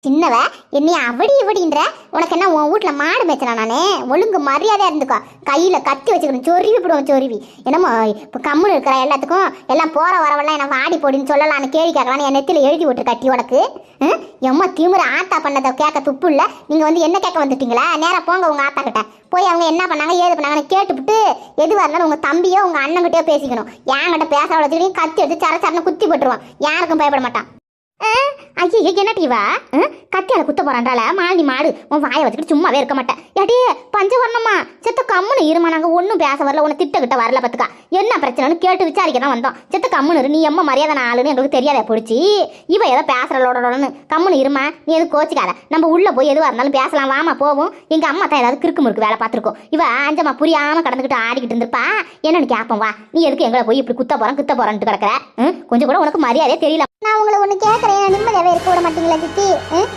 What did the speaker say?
சின்னவ என்னைய அவடி இவடின்ற உனக்கு என்ன உன் வீட்டுல மாடு மேய்ச்சனா நானே ஒழுங்கு மரியாதையா இருந்துக்கோ கையில கத்தி வச்சுக்கணும் சொருவி போடுவோம் சொருவி என்னமோ இப்போ கம்முன்னு இருக்கிற எல்லாத்துக்கும் எல்லாம் போற வரவெல்லாம் என்ன வாடி போடின்னு சொல்லலான்னு கேள்வி கேட்கலான்னு என் நெத்தில எழுதி விட்டு கட்டி உனக்கு எம்மா திமுற ஆத்தா பண்ணதை கேட்க துப்பு இல்ல நீங்க வந்து என்ன கேட்க வந்துட்டீங்களா நேரா போங்க உங்க ஆத்தா கிட்ட போய் அவங்க என்ன பண்ணாங்க ஏது பண்ணாங்கன்னு கேட்டுவிட்டு எதுவாக இருந்தாலும் உங்க தம்பியோ உங்க அண்ணன்கிட்டயோ பேசிக்கணும் என்கிட்ட பேச வளர்த்துக்கிட்டையும் கத்தி எடுத்து சர சரன்னு குத்தி போட்டுருவான் யாருக்கும் பயப்பட மாட்டான். ஐயோ என்னட்டிவா கத்தியால குத்த போறான்றால மாலி மாடு உன் வாயை வச்சுக்கிட்டு சும்மாவே இருக்க மாட்டேன் ஏடி பஞ்சவர்ணம்மா செத்த கம்முன்னு இருமா நாங்கள் ஒன்றும் பேச வரல உன்னை திட்டக்கிட்ட வரல பார்த்துக்கா என்ன பிரச்சனைன்னு கேட்டு விசாரிக்க தான் வந்தோம் செத்த கம்முன்னு இரு நீ எம்மா மரியாதை ஆளுன்னு எங்களுக்கு தெரியாத பிடிச்சி இவ ஏதோ பேசுறலோடனு கம்முன்னு இருமா நீ எதுவும் கோச்சிக்காத நம்ம உள்ள போய் எதுவாக இருந்தாலும் பேசலாம் வாமா போவோம் எங்கள் அம்மா தான் ஏதாவது கிறுக்கு முறுக்கு வேலை பார்த்துருக்கோம் இவ அஞ்சம்மா புரியாமல் கடந்துக்கிட்டு ஆடிக்கிட்டு இருந்திருப்பா என்னன்னு கேட்போம் வா நீ எதுக்கு எங்களை போய் இப்படி குத்த போறான்ட்டு கிடக்குற கொஞ்சம் கூட உனக்கு மரியாதையே தெரியல நான் உங்களை ஒன்று கேட்குறேன் நிம்மதியாகவே இருக்க விட மாட்டீங்களா சித்தி